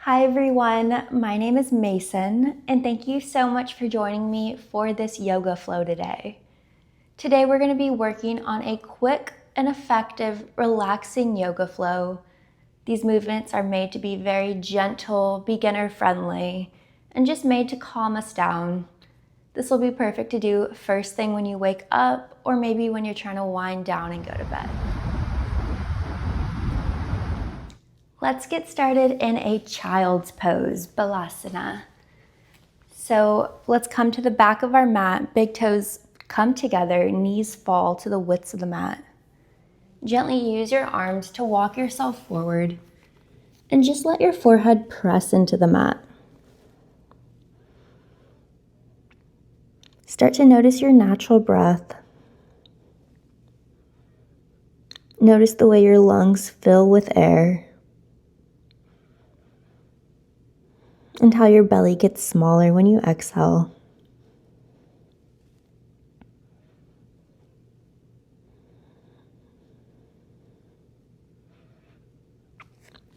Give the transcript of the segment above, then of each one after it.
Hi everyone, my name is Mason, and thank you so much for joining me for this yoga flow today. Today we're going to be working on a quick and effective relaxing yoga flow. These movements are made to be very gentle, beginner friendly, and just made to calm us down. This will be perfect to do first thing when you wake up, or maybe when you're trying to wind down and go to bed. Let's get started in a child's pose, Balasana. So let's come to the back of our mat, big toes come together, knees fall to the widths of the mat. Gently use your arms to walk yourself forward and just let your forehead press into the mat. Start to notice your natural breath. Notice the way your lungs fill with air and how your belly gets smaller when you exhale.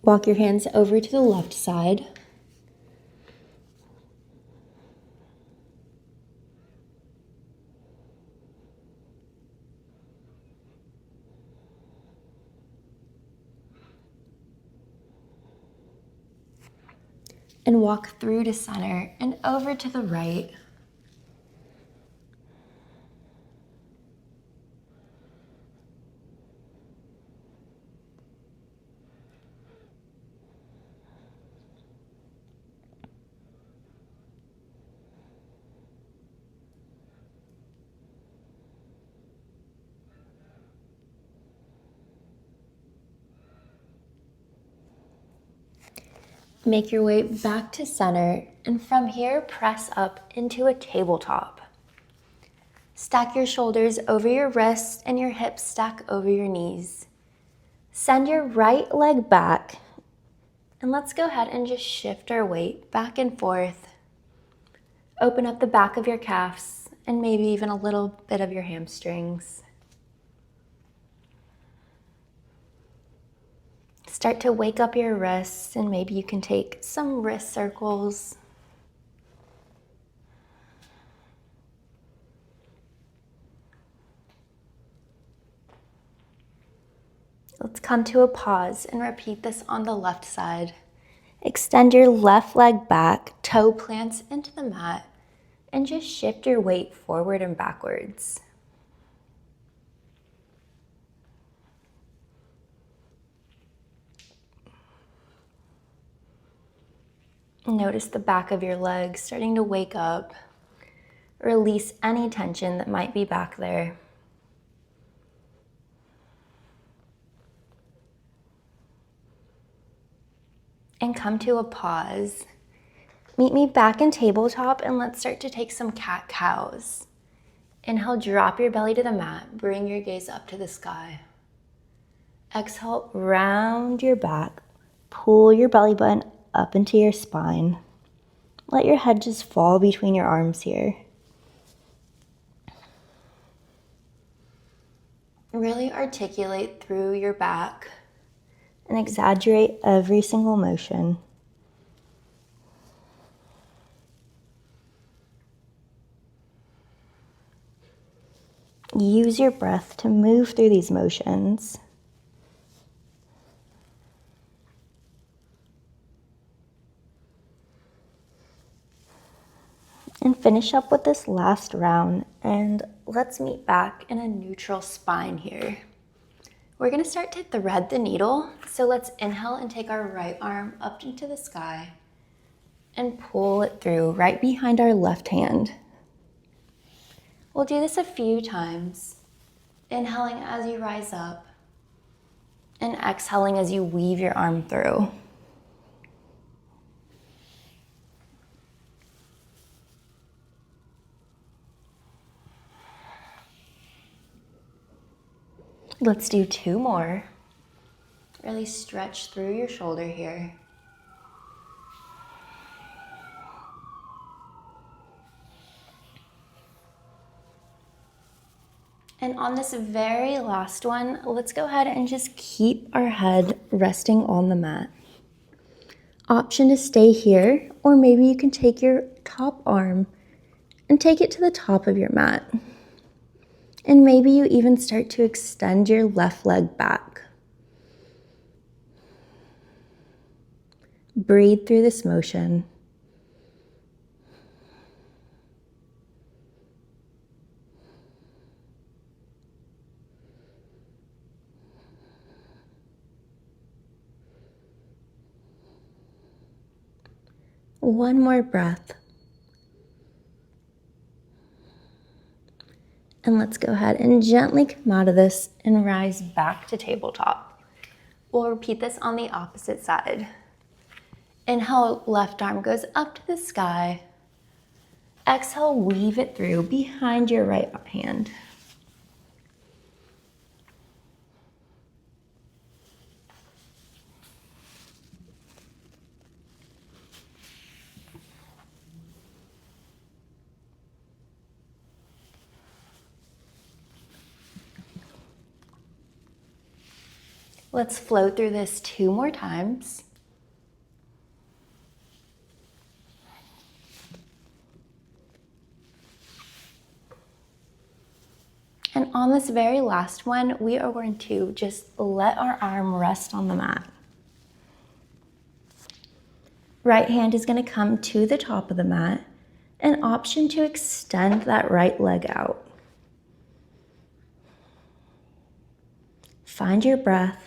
Walk your hands over to the left side. And walk through to center and over to the right. Make your way back to center, and from here, press up into a tabletop. Stack your shoulders over your wrists and your hips stack over your knees. Send your right leg back, and let's go ahead and just shift our weight back and forth. Open up the back of your calves and maybe even a little bit of your hamstrings. Start to wake up your wrists, and maybe you can take some wrist circles. Let's come to a pause and repeat this on the left side. Extend your left leg back, toe plants into the mat, and just shift your weight forward and backwards. Notice the back of your legs starting to wake up. Release any tension that might be back there. And come to a pause. Meet me back in tabletop, and let's start to take some cat-cows. Inhale, drop your belly to the mat. Bring your gaze up to the sky. Exhale, round your back. Pull your belly button up into your spine. Let your head just fall between your arms here. Really articulate through your back and exaggerate every single motion. Use your breath to move through these motions. And finish up with this last round, and let's meet back in a neutral spine here. We're going to start to thread the needle, so let's inhale and take our right arm up into the sky and pull it through right behind our left hand. We'll do this a few times, inhaling as you rise up and exhaling as you weave your arm through. Let's do 2 more. Really stretch through your shoulder here. And on this very last one, let's go ahead and just keep our head resting on the mat. Option to stay here, or maybe you can take your top arm and take it to the top of your mat. And maybe you even start to extend your left leg back. Breathe through this motion. One more breath. And let's go ahead and gently come out of this and rise back to tabletop. We'll repeat this on the opposite side. Inhale, left arm goes up to the sky. Exhale, weave it through behind your right hand. Let's flow through this 2 more times. And on this very last one, we are going to just let our arm rest on the mat. Right hand is going to come to the top of the mat. An option to extend that right leg out. Find your breath.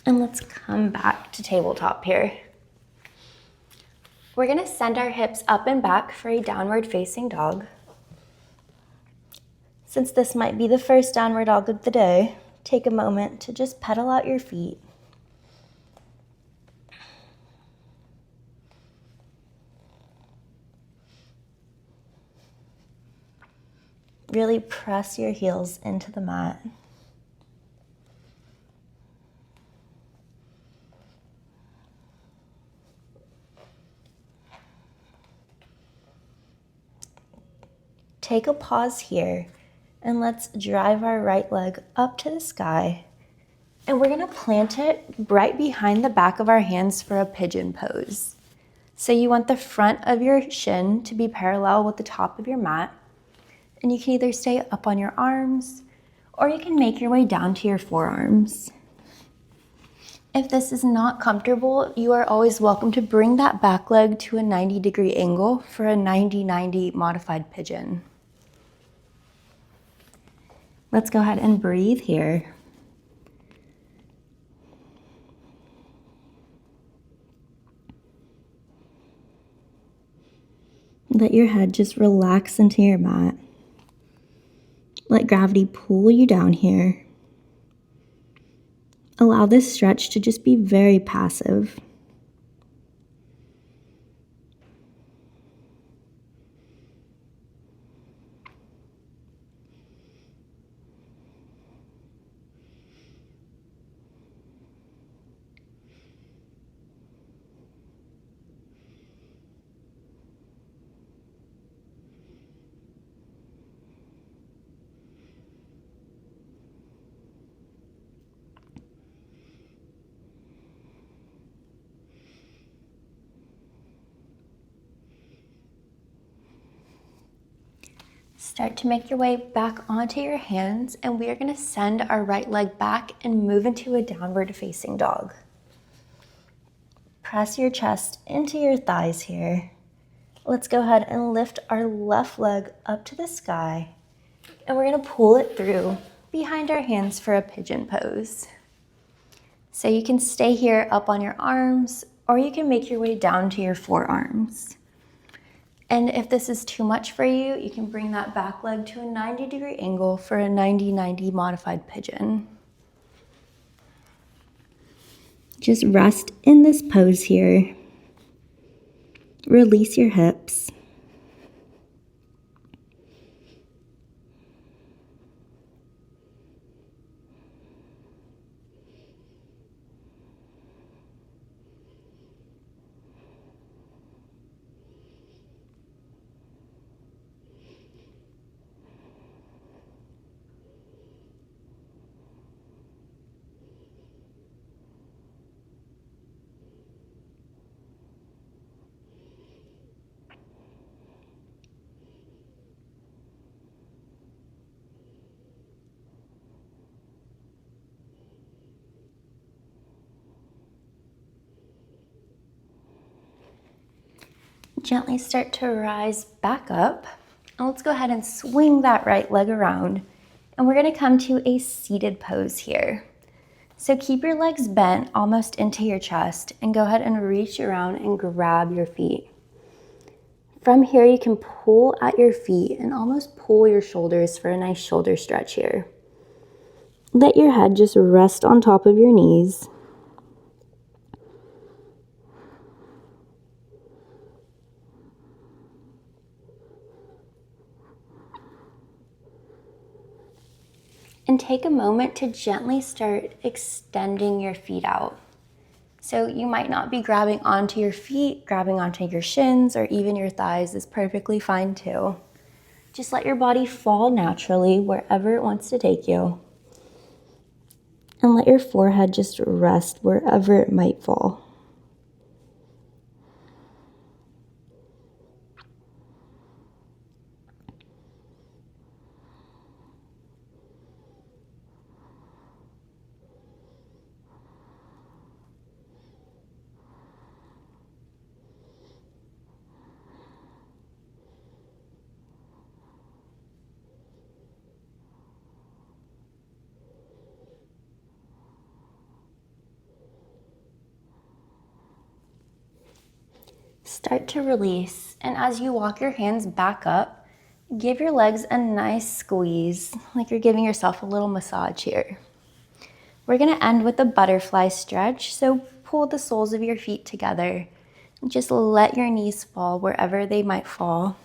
And let's come back to tabletop here. We're going to send our hips up and back for a downward facing dog. Since this might be the first downward dog of the day, take a moment to just pedal out your feet. Really press your heels into the mat. Take a pause here and let's drive our right leg up to the sky. And we're gonna plant it right behind the back of our hands for a pigeon pose. So you want the front of your shin to be parallel with the top of your mat. And you can either stay up on your arms or you can make your way down to your forearms. If this is not comfortable, you are always welcome to bring that back leg to a 90-degree angle for a 90-90 modified pigeon. Let's go ahead and breathe here. Let your head just relax into your mat. Let gravity pull you down here. Allow this stretch to just be very passive. Start to make your way back onto your hands, and we are going to send our right leg back and move into a downward facing dog. Press your chest into your thighs here. Let's go ahead and lift our left leg up to the sky, and we're going to pull it through behind our hands for a pigeon pose. So you can stay here up on your arms, or you can make your way down to your forearms. And if this is too much for you, you can bring that back leg to a 90-degree angle for a 90-90 modified pigeon. Just rest in this pose here. Release your hips. Gently start to rise back up. And let's go ahead and swing that right leg around. And we're gonna come to a seated pose here. So keep your legs bent almost into your chest and go ahead and reach around and grab your feet. From here, you can pull at your feet and almost pull your shoulders for a nice shoulder stretch here. Let your head just rest on top of your knees. And take a moment to gently start extending your feet out. So you might not be grabbing onto your feet, grabbing onto your shins, or even your thighs is perfectly fine too. Just let your body fall naturally wherever it wants to take you. And let your forehead just rest wherever it might fall. Start to release, and as you walk your hands back up, give your legs a nice squeeze, like you're giving yourself a little massage here. We're gonna end with a butterfly stretch, so pull the soles of your feet together. And just let your knees fall wherever they might fall.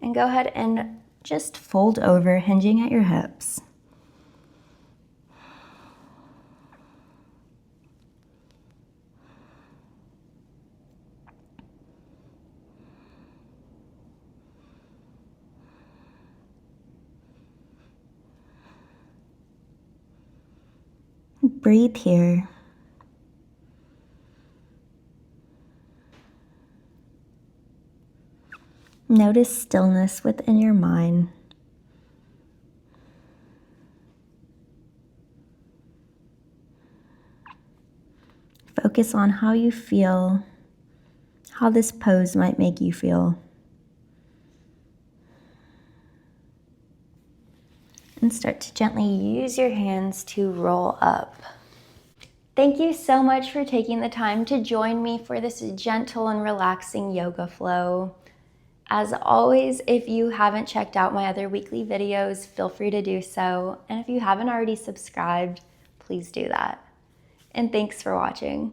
And go ahead and just fold over, hinging at your hips. Breathe here. Notice stillness within your mind. Focus on how you feel, how this pose might make you feel. And start to gently use your hands to roll up. Thank you so much for taking the time to join me for this gentle and relaxing yoga flow. As always, if you haven't checked out my other weekly videos, feel free to do so. And if you haven't already subscribed, please do that. And thanks for watching.